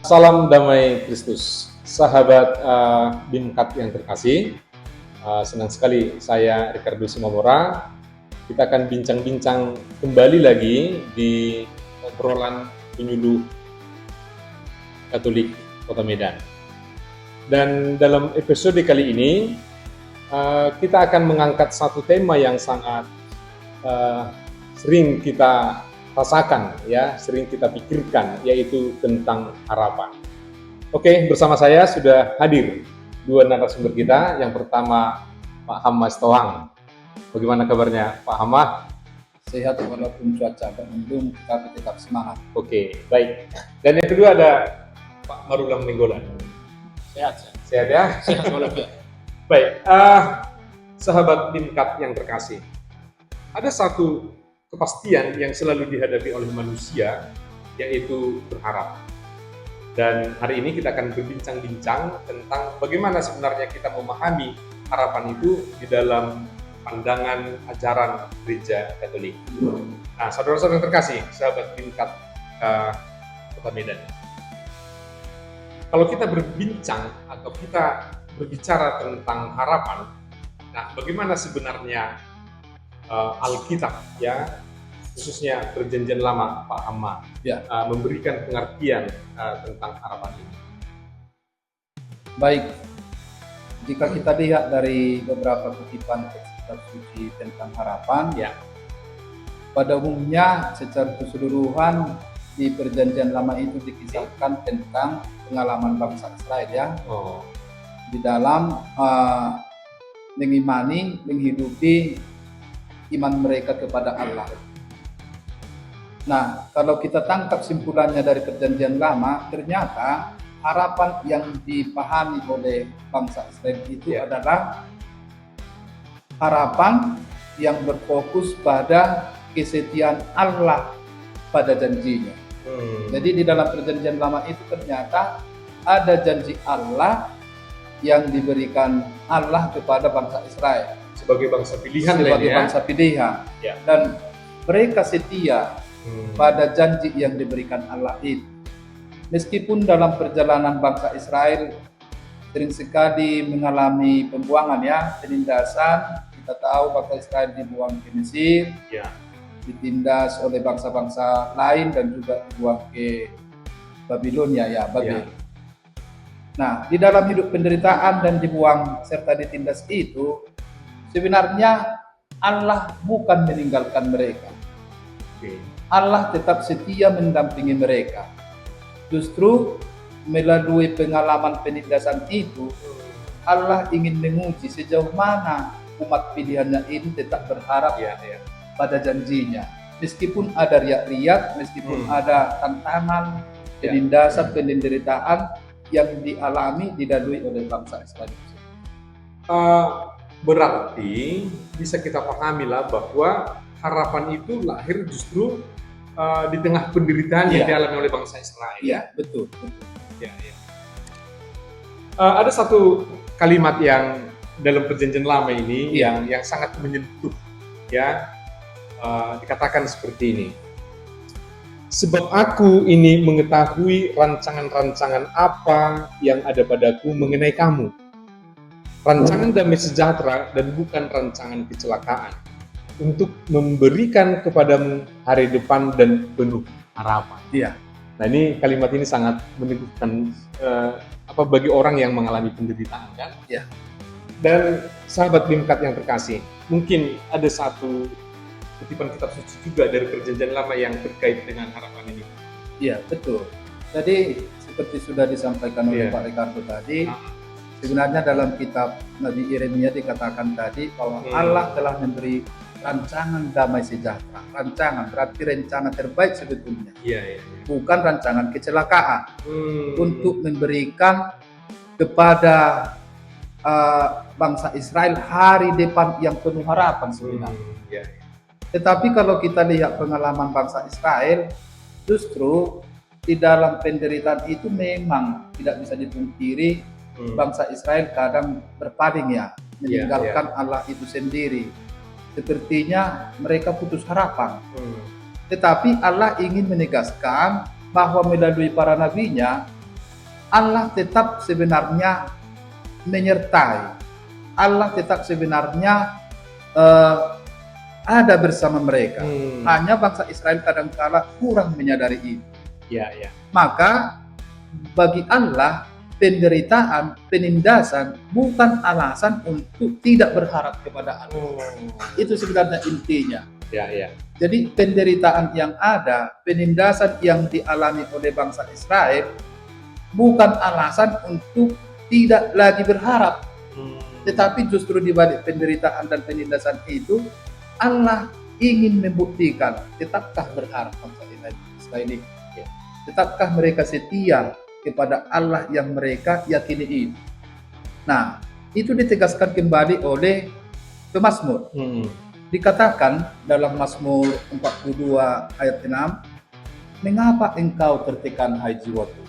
Salam damai Kristus, sahabat Bimkat yang terkasih. Senang sekali saya Ricardo Simamora. Kita akan bincang-bincang kembali lagi di obrolan penyuluh Katolik Kota Medan. Dan dalam episode kali ini kita akan mengangkat satu tema yang sangat sering kita rasakan, ya, sering kita pikirkan, yaitu tentang harapan. Oke, bersama saya sudah hadir dua narasumber kita. Yang pertama Pak Hama Stoang. Bagaimana kabarnya Pak Hama? Sehat walaupun cuaca mendung, tapi tetap semangat. Oke, baik. Dan yang kedua ada Pak Marulam Nenggolan. Sehat ya? Sehat walaupun. Baik, sahabat Bimkat yang terkasih. Ada satu kepastian yang selalu dihadapi oleh manusia, yaitu berharap. Dan hari ini kita akan berbincang-bincang tentang bagaimana sebenarnya kita memahami harapan itu di dalam pandangan ajaran Gereja Katolik. Nah, saudara-saudara terkasih, sahabat Bimkat Kota Medan. Kalau kita berbincang atau kita berbicara tentang harapan, nah bagaimana sebenarnya Alkitab, ya, khususnya Perjanjian Lama, Pak Hama, ya, memberikan pengertian tentang harapan ini. Baik, jika kita lihat dari beberapa kutipan teks kitab suci tentang harapan, ya, pada umumnya secara keseluruhan di Perjanjian Lama itu dikisahkan tentang pengalaman bangsa Israel, ya, di dalam mengimani, menghidupi iman mereka kepada Allah. Nah, kalau kita tangkap simpulannya dari Perjanjian Lama, ternyata harapan yang dipahami oleh bangsa Israel itu adalah harapan yang berfokus pada kesetiaan Allah pada janjinya. Jadi di dalam Perjanjian Lama itu ternyata ada janji Allah yang diberikan Allah kepada bangsa Israel sebagai bangsa pilihan, bangsa pilihan, ya. Dan mereka setia pada janji yang diberikan Allah itu. Meskipun dalam perjalanan bangsa Israel sering sekali mengalami pembuangan, ya, penindasan. Kita tahu bangsa Israel dibuang ke Mesir, ya, ditindas oleh bangsa-bangsa lain dan juga dibuang ke Babilonia, ya, Babel. Ya. Nah, di dalam hidup penderitaan dan dibuang serta ditindas itu, sebenarnya Allah bukan meninggalkan mereka. Allah tetap setia mendampingi mereka. Justru melalui pengalaman penindasan itu, Allah ingin menguji sejauh mana umat pilihannya ini tetap berharap pada janjinya. Meskipun ada riak-riak, meskipun ada tantangan, penindasan, penderitaan yang dialami, dilalui oleh bangsa Israel. Berarti bisa kita pahamilah bahwa harapan itu lahir justru di tengah penderitaan yang dialami oleh bangsa Israel. Iya, betul. Ya. Ada satu kalimat yang dalam Perjanjian Lama ini yang sangat menyentuh, ya, dikatakan seperti ini. Sebab aku ini mengetahui rancangan-rancangan apa yang ada padaku mengenai kamu. Rancangan damai sejahtera dan bukan rancangan kecelakaan, untuk memberikan kepadamu hari depan dan penuh harapan. Iya. Nah, ini kalimat ini sangat meneguhkan bagi orang yang mengalami penderitaan, kan? Iya. Dan sahabat Bimkat yang terkasih, mungkin ada satu kutipan kitab suci juga dari Perjanjian Lama yang terkait dengan harapan ini. Iya, betul. Jadi seperti sudah disampaikan oleh Pak Ricardo tadi, sebenarnya dalam kitab Nabi Yeremia dikatakan tadi bahwa Allah telah memberi rancangan damai sejahtera. Rancangan berarti rencana terbaik sebetulnya. Bukan rancangan kecelakaan. Untuk memberikan kepada bangsa Israel hari depan yang penuh harapan sebenarnya. Tetapi kalau kita lihat pengalaman bangsa Israel, justru di dalam penderitaan itu memang tidak bisa dipungkiri bangsa Israel kadang berpaling, ya, meninggalkan Allah itu sendiri. Sepertinya mereka putus harapan. Tetapi Allah ingin menegaskan bahwa melalui para nabinya Allah tetap sebenarnya menyertai. Allah tetap sebenarnya ada bersama mereka. Hanya bangsa Israel kadang-kala kurang menyadari itu. Ya, ya. Maka bagi Allah penderitaan, penindasan bukan alasan untuk tidak berharap kepada Allah. Itu sebenarnya intinya. Ya, ya. Jadi penderitaan yang ada, penindasan yang dialami oleh bangsa Israel bukan alasan untuk tidak lagi berharap. Tetapi justru di balik penderitaan dan penindasan itu, Allah ingin membuktikan, tetapkah berharap bangsa Israel ini? Tetapkah mereka setia kepada Allah yang mereka yakini itu? Nah, itu ditegaskan kembali oleh pemazmur. Dikatakan dalam Mazmur 42 ayat 6, mengapa engkau tertekan hai jiwaku?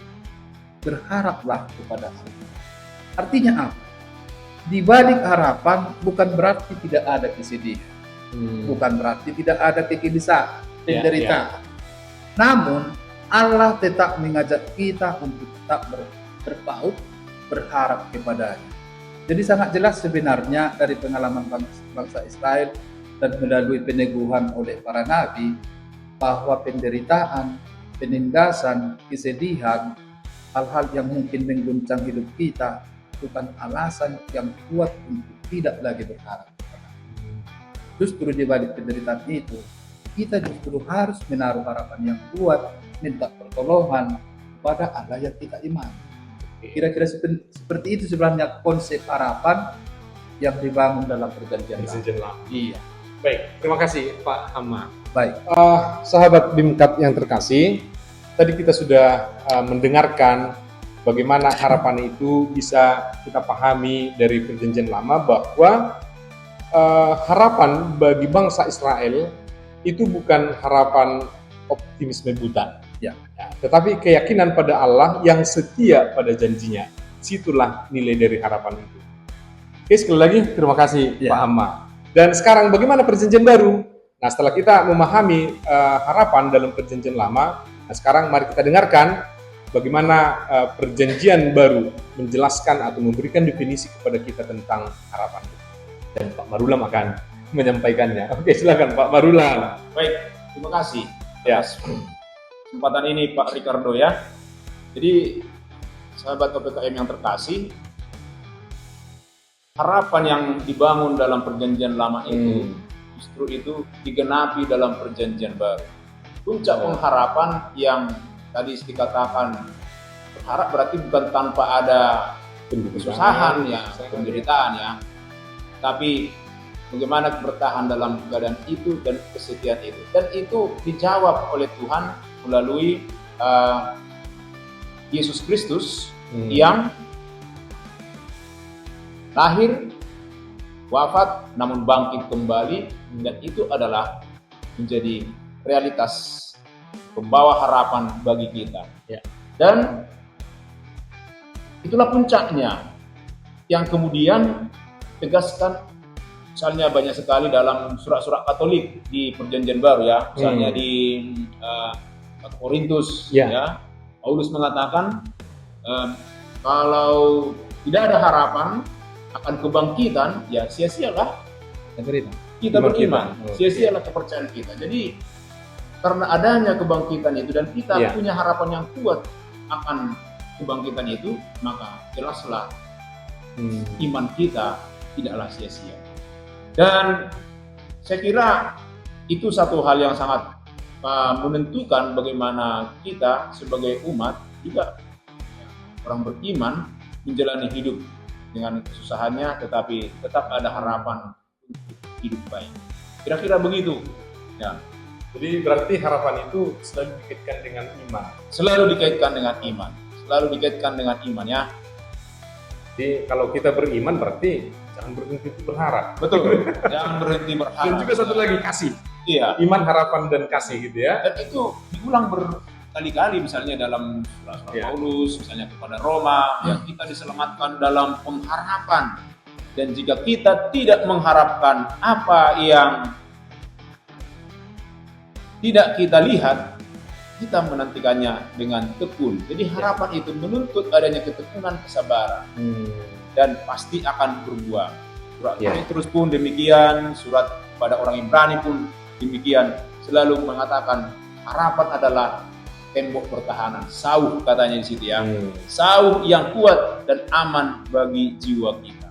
Berharaplah kepada Allah. Artinya apa? Di balik harapan bukan berarti tidak ada kesedihan, bukan berarti tidak ada kegelisahan, penderitaan. Namun Allah tetap mengajak kita untuk tetap berpaut, berharap kepadanya. Jadi sangat jelas sebenarnya dari pengalaman bangsa Israel dan melalui peneguhan oleh para nabi bahwa penderitaan, penindasan, kesedihan, hal-hal yang mungkin mengguncang hidup kita bukan alasan yang kuat untuk tidak lagi berharap. Justru di balik penderitaan itu, kita justru harus menaruh harapan yang kuat, minta pertolongan kepada Allah yang kita iman. Kira-kira seperti itu sebenarnya konsep harapan yang dibangun dalam perjanjian lama. Iya. Baik, terima kasih Pak Hama. Baik. Sahabat BIMKAT yang terkasih, tadi kita sudah mendengarkan bagaimana harapan itu bisa kita pahami dari perjanjian lama, bahwa harapan bagi bangsa Israel itu bukan harapan optimisme buta, ya, tetapi keyakinan pada Allah yang setia pada janjinya. Situlah nilai dari harapan itu. Oke, sekali lagi terima kasih Pak Hama. Dan sekarang bagaimana perjanjian baru? Nah, setelah kita memahami harapan dalam perjanjian lama, nah sekarang mari kita dengarkan bagaimana perjanjian baru menjelaskan atau memberikan definisi kepada kita tentang harapan. Dan Pak Marulam akan menyampaikannya. Oke, silakan Pak Marulam. Baik, terima kasih atas kesempatan ini Pak Ricardo ya. Jadi sahabat PPKM yang terkasih, harapan yang dibangun dalam perjanjian lama itu justru itu digenapi dalam perjanjian baru. Puncak pengharapan yang tadi dikatakan berharap berarti bukan tanpa ada kesusahan ya, penderitaan ya, tapi bagaimana bertahan dalam keadaan itu dan kesetiaan itu, dan itu dijawab oleh Tuhan melalui Yesus Kristus yang lahir, wafat, namun bangkit kembali, dan itu adalah menjadi realitas pembawa harapan bagi kita. Dan itulah puncaknya yang kemudian tegaskan, misalnya banyak sekali dalam surat-surat Katolik di Perjanjian Baru ya, misalnya di Korintus ya, Paulus mengatakan kalau tidak ada harapan akan kebangkitan, ya sia-sialah kita beriman, sia-sialah kepercayaan kita. Jadi karena adanya kebangkitan itu dan kita punya harapan yang kuat akan kebangkitan itu, maka jelaslah iman kita tidaklah sia-sia. Dan saya kira itu satu hal yang sangat menentukan bagaimana kita sebagai umat juga orang beriman menjalani hidup dengan kesusahannya, tetapi tetap ada harapan untuk hidup baik. Kira-kira begitu ya. Jadi berarti harapan itu selalu dikaitkan dengan iman. Selalu dikaitkan dengan iman. Selalu dikaitkan dengan iman ya. Jadi kalau kita beriman berarti jangan berhenti berharap. Betul. Jangan berhenti berharap. Dan juga satu lagi, kasih. Iya. Iman, harapan, dan kasih gitu ya. Dan itu diulang berkali-kali misalnya dalam surat-surat Paulus, misalnya kepada Roma, yang kita diselamatkan dalam pengharapan. Dan jika kita tidak mengharapkan apa yang tidak kita lihat, kita menantikannya dengan tekun. Jadi harapan itu menuntut adanya ketekunan, kesabaran, dan pasti akan berbuah. Surat Petrus pun demikian, surat pada orang Ibrani pun demikian, selalu mengatakan harapan adalah tembok pertahanan, sauh katanya di situ ya, sauh yang kuat dan aman bagi jiwa kita.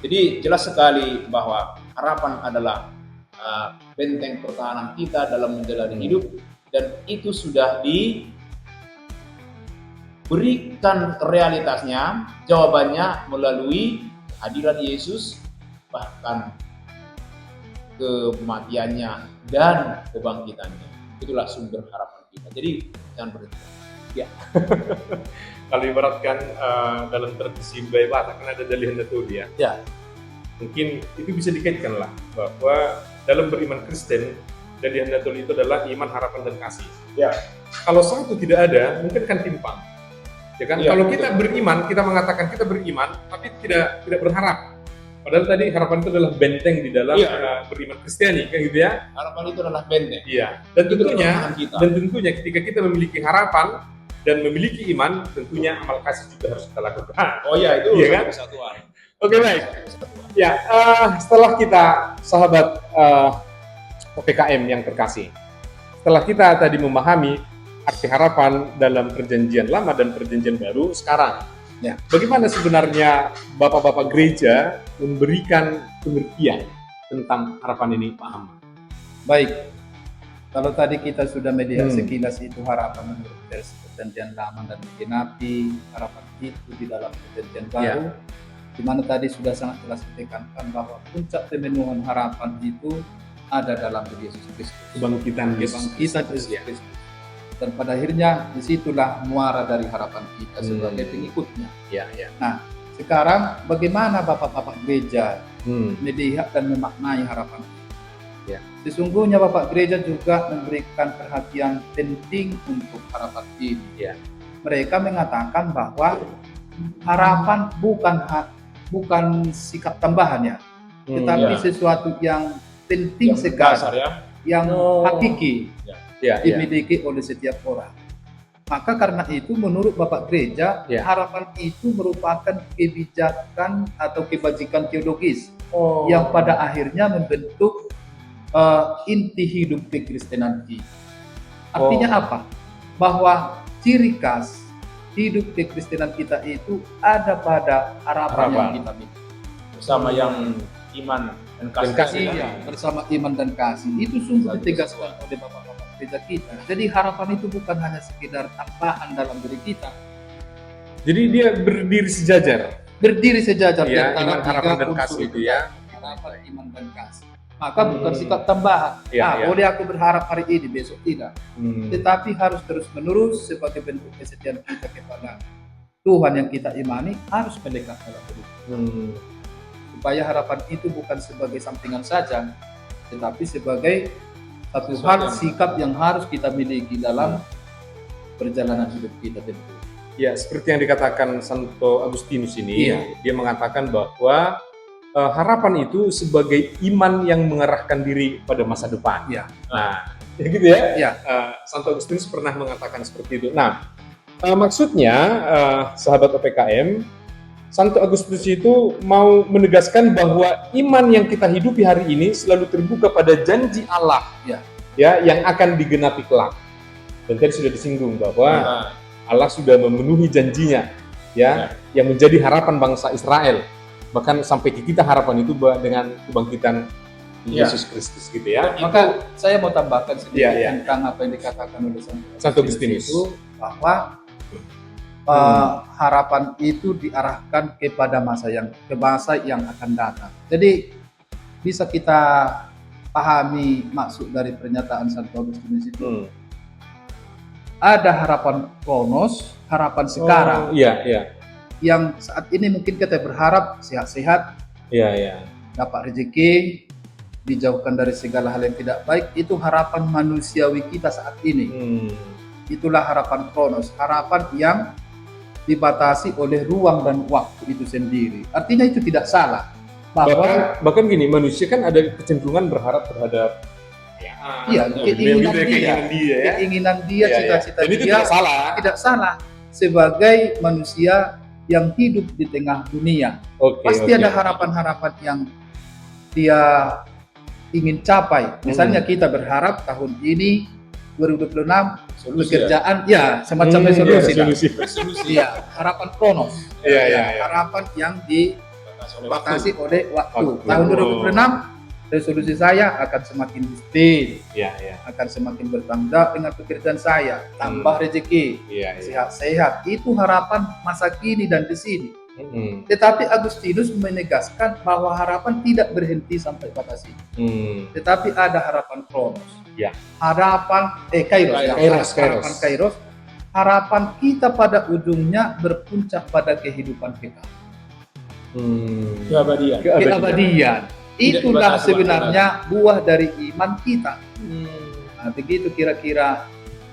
Jadi jelas sekali bahwa harapan adalah benteng pertahanan kita dalam menjalani hidup, dan itu sudah diberikan realitasnya, jawabannya melalui kehadiran Yesus, bahkan kematiannya dan kebangkitannya. Itulah sumber harapan kita. Jadi jangan berhenti. Ya. Kalau ibaratkan dalam tradisi Batak kan ada Dali Hendatuli ya. Ya. Mungkin itu bisa dikaitkan lah bahwa dalam beriman Kristen, Dali Hendatuli itu adalah iman, harapan, dan kasih. Ya. Kalau satu tidak ada, mungkin akan timpang. Ya kan? Ya, kalau betul. kita beriman, kita mengatakan kita beriman, tapi tidak berharap. Padahal tadi harapan itu adalah benteng di dalam beriman Kristiani, kan gitu ya? Harapan itu adalah benteng. Iya. Dan Itu tentunya, pertahanan kita. ketika kita memiliki harapan dan memiliki iman, tentunya amal kasih juga harus kita lakukan. Oh iya, itu Iya kan? kesatuan. Oke, baik. Ya, setelah kita sahabat OPKM yang terkasih, setelah kita tadi memahami arti harapan dalam perjanjian lama dan perjanjian baru, sekarang bagaimana sebenarnya bapak-bapak gereja memberikan pengertian tentang harapan ini, Pak Ahmad? Baik, kalau tadi kita sudah melihat sekilas itu harapan menurut versi perjanjian lama dan digenapi, harapan itu di dalam perjanjian baru, di mana tadi sudah sangat jelas ditekankan bahwa puncak pemenuhan harapan itu ada dalam diri Yesus Kristus. Kebangkitan Yesus Kristus. Dan pada akhirnya disitulah muara dari harapan kita sebagai pengikutnya. Nah, sekarang bagaimana bapak-bapak gereja melihat dan memaknai harapan itu? Sesungguhnya bapak gereja juga memberikan perhatian penting untuk harapan ini. Mereka mengatakan bahwa harapan bukan sikap tambahan ya, tetapi sesuatu yang penting sekali, dasar ya, yang hakiki. Dimiliki oleh setiap orang. Maka karena itu menurut Bapak Gereja, harapan itu merupakan kebijakan atau kebajikan teologis yang pada akhirnya membentuk inti hidup kekristenan kita. Artinya apa? Bahwa ciri khas hidup kekristenan kita itu ada pada harapan yang kita miliki. Bersama yang iman dan kasih. Bersama iman dan kasih. Itu sungguh ditegaskan oleh Bapak gereja kita. Jadi harapan itu bukan hanya sekedar tambahan dalam diri kita. Jadi dia berdiri sejajar. Berdiri sejajar di antara iman, harapan, dan unsur kasih itu ya. Harapan, iman, dan kasih. Maka bukan sikap tambahan. Boleh aku berharap hari ini, besok tidak. Tetapi harus terus menerus sebagai bentuk kesetiaan kita kepada Tuhan yang kita imani, harus melekat dalam hidup. Supaya harapan itu bukan sebagai sampingan saja, tetapi sebagai satu hal sikap yang harus kita miliki dalam perjalanan hidup kita tentu. Ya, seperti yang dikatakan Santo Agustinus ini, dia mengatakan bahwa harapan itu sebagai iman yang mengarahkan diri pada masa depan. Nah, gitu ya. Santo Agustinus pernah mengatakan seperti itu. Nah, maksudnya sahabat OPKM, Santo Agustinus itu mau menegaskan bahwa iman yang kita hidupi hari ini selalu terbuka pada janji Allah yang akan digenapi kelak. Dan tadi sudah disinggung bahwa Allah sudah memenuhi janjinya yang menjadi harapan bangsa Israel. Bahkan sampai ke kita harapan itu dengan kebangkitan Yesus Kristus gitu ya. Maka saya mau tambahkan sedikit tentang apa yang dikatakan oleh Santo Agustinus itu bahwa harapan itu diarahkan kepada masa yang akan datang. Jadi bisa kita pahami maksud dari pernyataan Santo Agustinus itu. Ada harapan kronos, harapan sekarang. Yang saat ini mungkin kita berharap sehat-sehat, dapat rezeki, dijauhkan dari segala hal yang tidak baik. Itu harapan manusiawi kita saat ini. Itulah harapan kronos, harapan yang dibatasi oleh ruang dan waktu itu sendiri. Artinya itu tidak salah. Bahkan gini, manusia kan ada kecenderungan berharap terhadap Iya, keinginan dia, cita-cita Dan itu dia tidak salah. Sebagai manusia yang hidup di tengah dunia. Pasti ada harapan-harapan yang dia ingin capai. Misalnya kita berharap tahun ini 2026 pekerjaan ya semacam resolusi. Ya, harapan kronos. Harapan yang dibatasi oleh waktu. Tahun 2026 resolusi saya akan semakin disiplin, akan semakin bertanggung jawab dengan pekerjaan saya, tambah rezeki, sehat-sehat. Itu harapan masa kini dan di sini. Tetapi Agustinus menegaskan bahwa harapan tidak berhenti sampai batas ini. Tetapi ada harapan kronos. Harapan Kairos. Harapan kita pada ujungnya berpuncak pada kehidupan kita. Keabadian. Itulah sebenarnya buah dari iman kita. Nah, begitu kira-kira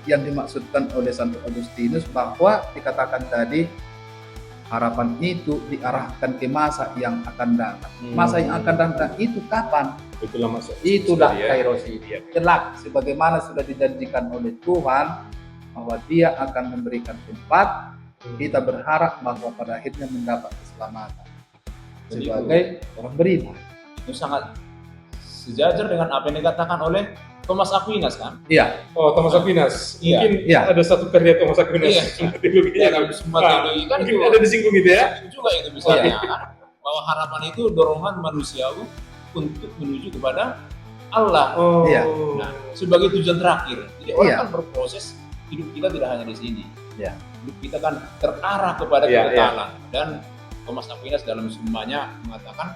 yang dimaksudkan oleh Santo Agustinus, bahwa dikatakan tadi harapan itu diarahkan ke masa yang akan datang. Masa yang akan datang itu kapan? Itulah Kairos ini. Kelak, sebagaimana sudah dijanjikan oleh Tuhan bahwa Dia akan memberikan tempat, kita berharap bahwa pada akhirnya mendapat keselamatan sebagai orang beriman. Itu sangat sejajar dengan apa yang dikatakan oleh Thomas Aquinas, kan? Iya. Thomas Aquinas. Mungkin ada satu karya Thomas Aquinas. Dalam semua teologi kan mungkin ada disinggung gitu ya. Juga itu misalnya bahwa harapan itu dorongan manusiawi untuk menuju kepada Allah. Nah, sebagai tujuan terakhir. Jadi orang kan berproses, hidup kita tidak hanya di sini. Hidup kita kan terarah kepada kekekalan. Dan Thomas Aquinas dalam semuanya mengatakan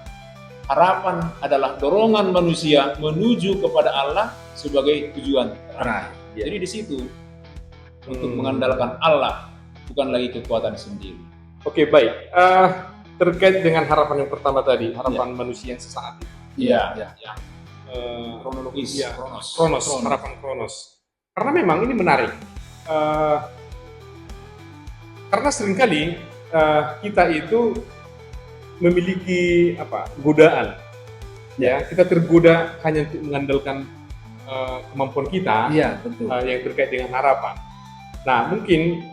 harapan adalah dorongan manusia menuju kepada Allah sebagai tujuan terakhir. Jadi di situ untuk mengandalkan Allah, bukan lagi kekuatan sendiri. Oke, baik. Terkait dengan harapan yang pertama tadi, harapan manusia yang sesaat itu. Kronologis. Kronos, harapan kronos. Karena memang ini menarik. Karena seringkali kita itu memiliki godaan, kita tergoda hanya untuk mengandalkan kemampuan kita, betul. Yang terkait dengan harapan. Nah, mungkin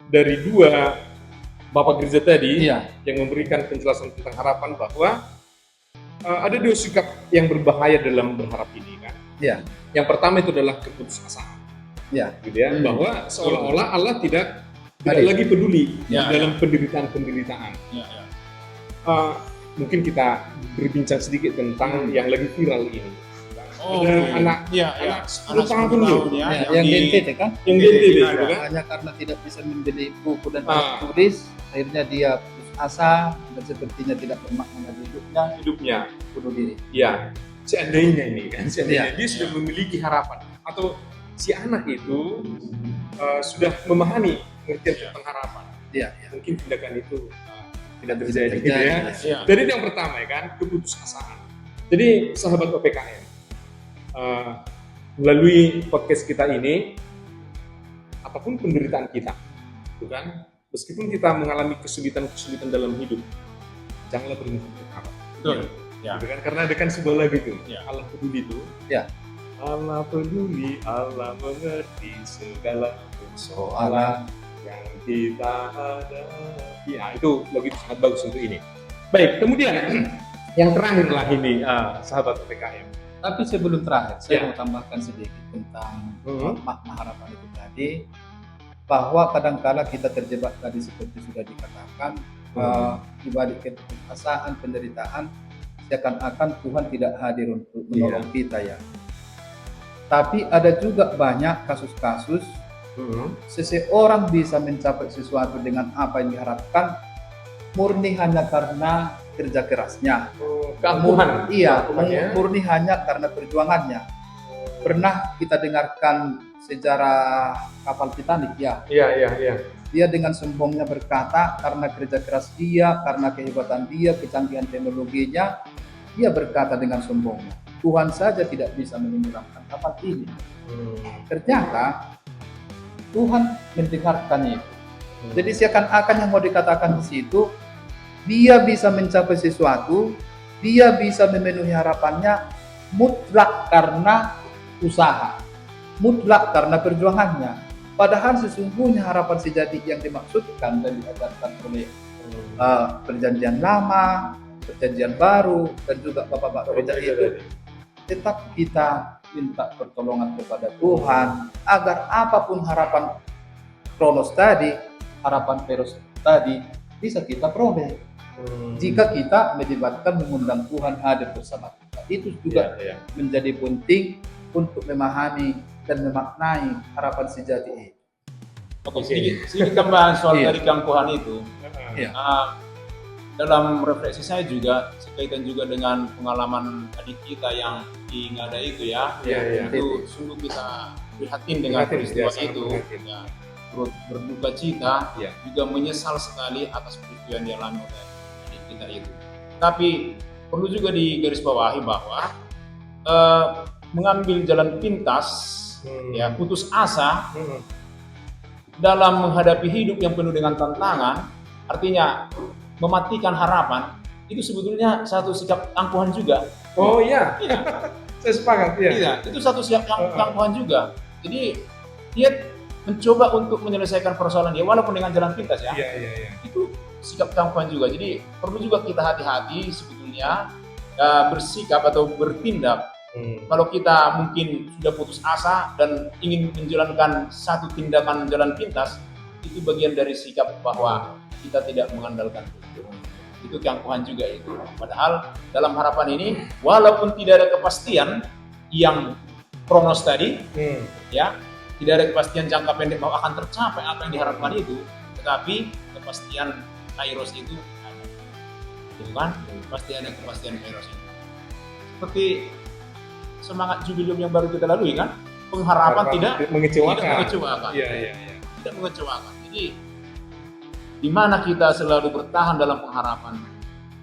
dari dua Bapak Gereja tadi yang memberikan penjelasan tentang harapan, bahwa ada dua sikap yang berbahaya dalam berharap ini, kan? Yang pertama itu adalah keputusasaan, bahwa seolah-olah Allah tidak lagi peduli dalam penderitaan. Mungkin kita berbincang sedikit tentang yang lagi viral ini. Anak 10 tahun loh, yang DNT kan? Yang DNT kan? Hanya karena tidak bisa membeli buku dan tulis, akhirnya dia putus asa dan sepertinya tidak bermakna hidupnya bunuh diri. Seandainya ini kan, dia sudah memiliki harapan, atau si anak itu sudah memahami pengertian tentang harapan. Mungkin tindakan itu tidak terjadi gitu ya. Jadi itu yang pertama ya kan, keputusasaan. Jadi sahabat OPKM, melalui podcast kita ini, apapun penderitaan kita, bukan? Meskipun kita mengalami kesulitan-kesulitan dalam hidup, janganlah berhenti berharap. Gitu kan? Karena ada kan sebuah lagu itu, Allah peduli itu. Allah peduli, Allah mengerti segala persoalan yang kita hadapi. Itu lagu itu sangat bagus untuk ini. Baik, kemudian yang terakhir lah ini, sahabat PKM. Tapi sebelum terakhir, saya mau tambahkan sedikit tentang makna harapan itu tadi, bahwa kadangkala kita terjebak tadi seperti sudah dikatakan, di balik keputusasaan, penderitaan, seakan-akan Tuhan tidak hadir untuk menolong kita ya. Tapi ada juga banyak kasus-kasus seseorang bisa mencapai sesuatu dengan apa yang diharapkan murni hanya karena kerja kerasnya, keangkuhan. Murni hanya karena perjuangannya. Pernah kita dengarkan sejarah kapal Titanic Dia dengan sombongnya berkata, karena kerja keras dia, karena kehebatan dia, kecanggihan teknologinya, dia berkata dengan sombongnya, Tuhan saja tidak bisa menenggelamkan kapal ini. Ternyata Tuhan mendengarkan itu. Jadi seakan-akan yang mau dikatakan di situ, dia bisa mencapai sesuatu, dia bisa memenuhi harapannya mutlak karena usaha, mutlak karena perjuangannya. Padahal sesungguhnya harapan sejati yang dimaksudkan dan diajarkan oleh perjanjian lama, perjanjian baru, dan juga bapak-bapak gereja itu, tetap kita minta pertolongan kepada Tuhan agar apapun harapan Kronos tadi, harapan Peros tadi bisa kita peroleh. Jika kita melibatkan mengundang Tuhan hadir bersama kita, itu juga menjadi penting untuk memahami dan memaknai harapan sejati itu. Oke, sedikit tambahan soal dari keangkuhan itu. Dalam refleksi saya juga sekaitan juga dengan pengalaman adik kita yang di Ngada itu itu sungguh kita prihatin dengan peristiwa itu. Turut berduka cita, juga menyesal sekali atas peristiwa yang dialami oleh adik kita itu. Tapi perlu juga digarisbawahi bahwa mengambil jalan pintas, putus asa dalam menghadapi hidup yang penuh dengan tantangan, artinya mematikan harapan, itu sebetulnya satu sikap keangkuhan juga. Oh iya, saya sepakat. Itu satu sikap keangkuhan juga. Jadi dia mencoba untuk menyelesaikan persoalan dia walaupun dengan jalan pintas Itu sikap keangkuhan juga. Jadi perlu juga kita hati-hati sebetulnya bersikap atau bertindak. Kalau kita mungkin sudah putus asa dan ingin menjalankan satu tindakan jalan pintas, itu bagian dari sikap bahwa kita tidak mengandalkan Tuhan. Itu keangkuhan juga itu. Padahal dalam harapan ini, walaupun tidak ada kepastian yang Kronos tadi, tidak ada kepastian jangka pendek bahwa akan tercapai apa yang diharapkan itu, tetapi kepastian Kairos itu ada. Itu kan? Pasti ada kepastian Kairos itu. Seperti semangat jubilium yang baru kita lalui kan, pengharapan tidak mengecewakan. Tidak mengecewakan. Jadi di mana kita selalu bertahan dalam pengharapan,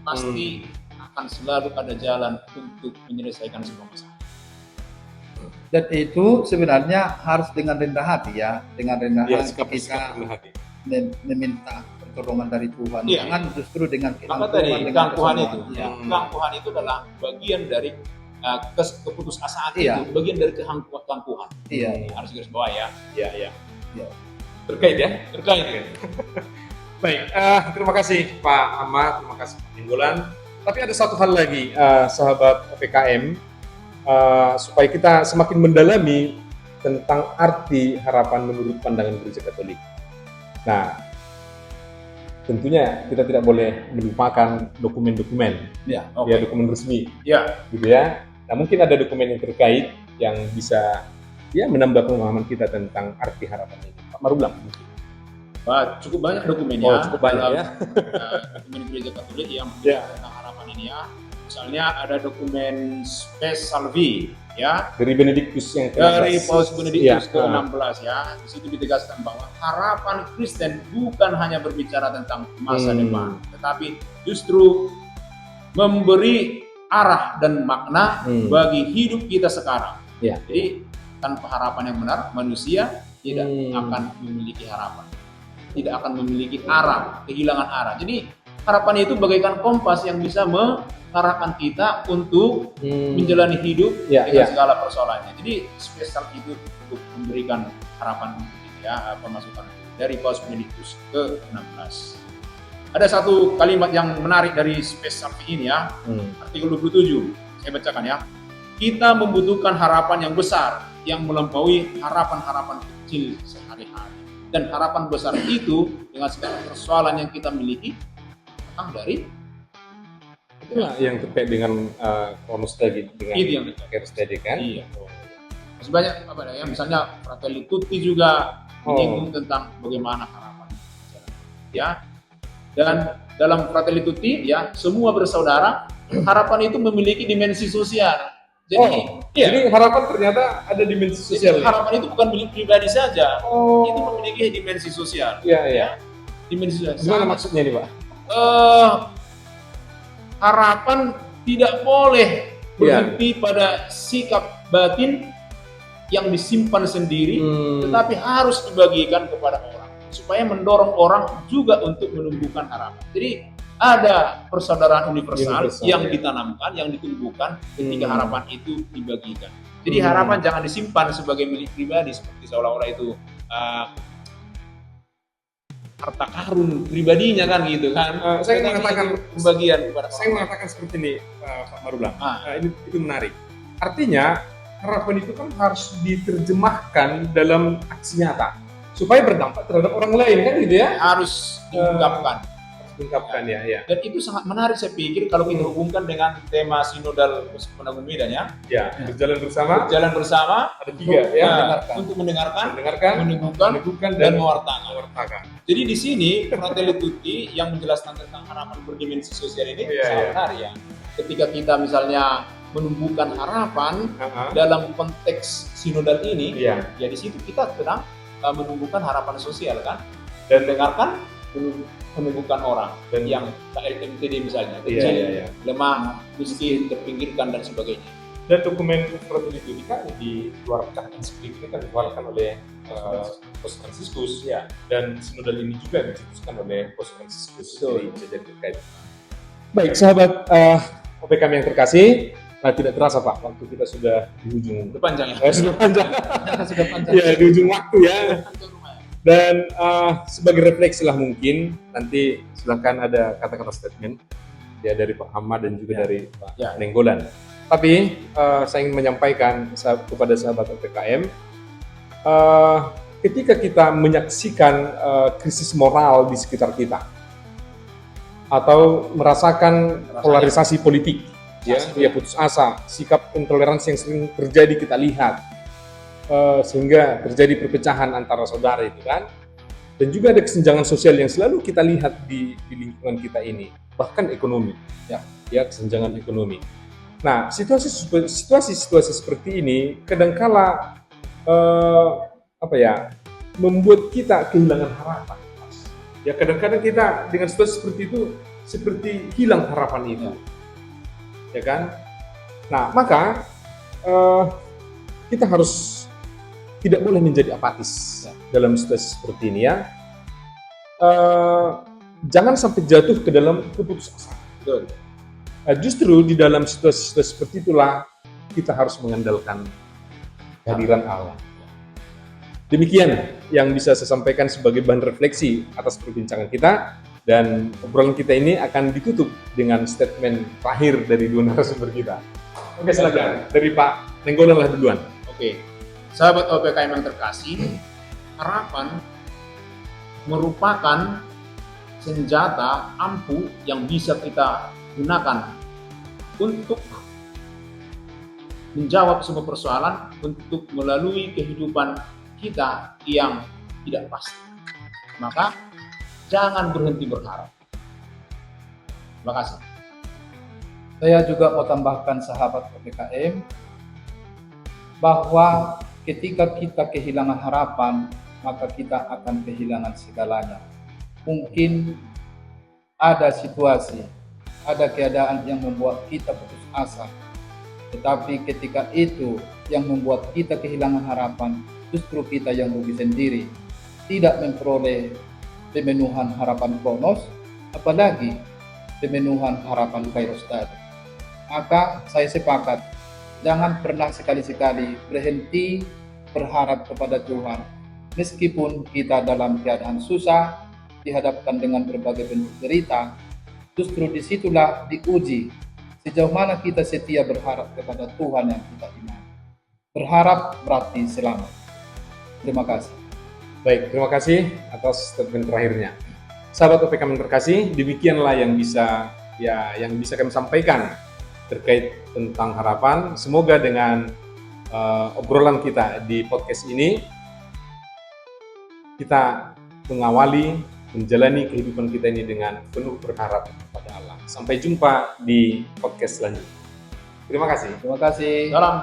pasti akan selalu ada jalan untuk menyelesaikan sebuah masalah. Dan itu sebenarnya harus dengan rendah hati dengan rendah hati kita meminta pertolongan dari Tuhan. Jangan justru dengan keangkuhan itu. Keangkuhan itu adalah bagian dari keputusasaan itu, bagian dari keangkuhan. Harus garis bawah Terkait. Baik, terima kasih Pak Ahmad, terima kasih Pak Tenggolan. Tapi ada satu hal lagi, sahabat PKM, supaya kita semakin mendalami tentang arti harapan menurut pandangan Gereja Katolik. Nah, tentunya kita tidak boleh melupakan dokumen-dokumen, dokumen resmi, gitu ya. Nah, mungkin ada dokumen yang terkait yang bisa menambah pemahaman kita tentang arti harapan ini. Pak Marulang mungkin. Cukup banyak dokumennya. Cukup banyak dokumen Gereja Katolik yang tentang harapan ini Misalnya ada dokumen Spes Salvi dari Benediktus yang ke-16. Dari Paus Benediktus ke-16 Di situ ditegaskan bahwa harapan Kristen bukan hanya berbicara tentang masa depan, tetapi justru memberi arah dan makna bagi hidup kita sekarang. Jadi tanpa harapan yang benar, manusia tidak akan memiliki harapan, tidak akan memiliki arah, kehilangan arah. Jadi harapan itu bagaikan kompas yang bisa mengarahkan kita untuk menjalani hidup dengan segala persoalannya. Jadi spesial itu untuk memberikan harapan untuk kita, pemasukan dari Paus Benediktus ke-16. Ada satu kalimat yang menarik dari spesial ini artikel 27. Saya bacakan Kita membutuhkan harapan yang besar yang melampaui harapan-harapan kecil sehari-hari. Dan harapan besar itu dengan segala persoalan yang kita miliki datang dari itulah yang terkait dengan Kronos tadi, dengan Kairos tadi kan. Masih banyak misalnya Fratelli Tutti juga menyinggung tentang bagaimana harapan dan dalam Fratelli Tutti semua bersaudara, harapan itu memiliki dimensi sosial. Jadi harapan ternyata ada dimensi sosial. Jadi, harapan itu bukan milik pribadi saja, itu memiliki dimensi sosial. Dimensi sosial. Gimana maksudnya nih Pak? Harapan tidak boleh berhenti pada sikap batin yang disimpan sendiri, tetapi harus dibagikan kepada orang supaya mendorong orang juga untuk menumbuhkan harapan. Jadi ada persaudaraan universal Universal, yang ya. ditanamkan, yang ditumbuhkan ketika harapan itu dibagikan. Jadi Hmm. harapan jangan disimpan sebagai milik pribadi seperti seolah-olah itu harta karun pribadinya kan gitu kan. Saya Tetapi mengatakan itu pembagian kepada Saya mengatakan seperti ini, Pak Marulang. Ah. Itu menarik. Artinya harapan itu kan harus diterjemahkan dalam aksi nyata supaya berdampak terhadap orang lain kan gitu ya. harus diungkapkan. Diungkapkan ya. Dan itu sangat menarik saya pikir kalau kita hubungkan dengan tema sinodal Penanggung Medan ya. Ya, berjalan bersama. Jalan bersama Ada tiga ya. untuk mendengarkan, Mendengarkan, meneguhkan, dan dan mewartakan. mewartakan. Jadi di sini Fratelli Tutti yang menjelaskan tentang harapan berdimensi sosial ini Iya, sangat iya. menarik ya. Ketika kita misalnya menumbuhkan harapan Aha. dalam konteks sinodal ini, Iya. ya di situ kita sedang menumbuhkan harapan sosial kan, Dan mendengarkan, menumbuhkan orang Dan- yang KLMTD misalnya, Iya, kecil, iya. lemah, miskin, terpinggirkan dan sebagainya. Dan dokumen Fratelli Tutti kan dikeluarkan ini kan dikeluarkan oleh Pos Fransiskus Ya. dan sinodal ini juga dicetuskan oleh Pos Fransiskus. Betul. Jadi terkait. Baik sahabat OPKM yang terkasih, tidak terasa Pak, waktu kita sudah di ujung. Itu panjang ya. Sudah panjang. Sudah panjang. Ya, di ujung waktu ya. Dan sebagai refleksi lah mungkin nanti silahkan ada kata-kata statement ya dari Pak Ahmad dan juga dari Pak Ya. Nenggolan. Tapi saya ingin menyampaikan kepada sahabat OPKM, ketika kita menyaksikan krisis moral di sekitar kita atau merasakan polarisasi politik, ya putus asa, sikap intoleransi yang sering terjadi kita lihat, sehingga terjadi perpecahan antara saudara itu kan, dan juga ada kesenjangan sosial yang selalu kita lihat di lingkungan kita ini, bahkan ekonomi, ya kesenjangan ekonomi. Nah, situasi seperti ini kadangkala membuat kita kehilangan harapan. Ya kadang-kadang kita dengan situasi seperti itu seperti hilang harapan itu, ya kan? Nah, maka kita harus tidak boleh menjadi apatis dalam situasi seperti ini ya. Jangan sampai jatuh ke dalam keputusasaan. Betul. Justru di dalam situasi seperti itulah kita harus mengandalkan kehadiran Allah. Demikian yang bisa saya sampaikan sebagai bahan refleksi atas perbincangan kita, dan obrolan kita ini akan ditutup dengan statement terakhir dari dua narasumber kita. Oke, silakan dari Pak Nenggolan lah duluan. Oke, sahabat OPKM yang terkasih, harapan merupakan senjata ampuh yang bisa kita gunakan untuk menjawab semua persoalan, untuk melalui kehidupan kita yang tidak pasti. Maka jangan berhenti berharap. Terima kasih. Saya juga mau tambahkan sahabat PPKM bahwa ketika kita kehilangan harapan, maka kita akan kehilangan segalanya. Mungkin ada situasi, ada keadaan yang membuat kita putus asa. Tetapi ketika itu yang membuat kita kehilangan harapan, justru kita yang rugi sendiri, tidak memperoleh pemenuhan harapan Kronos, apalagi pemenuhan harapan Kairos tadi. Maka saya sepakat, jangan pernah sekali-sekali berhenti berharap kepada Tuhan. Meskipun kita dalam keadaan susah, dihadapkan dengan berbagai bentuk derita, justru disitulah diuji sejauh mana kita setia berharap kepada Tuhan yang kita imani. Berharap berarti selamat. Terima kasih. Baik, terima kasih atas statement terakhirnya. Sahabat OPKM yang terkasih, demikianlah yang bisa kami sampaikan terkait tentang harapan. Semoga dengan obrolan kita di podcast ini kita mengawali, menjalani kehidupan kita ini dengan penuh berharap kepada Allah. Sampai jumpa di podcast selanjutnya. Terima kasih. Terima kasih. Salam.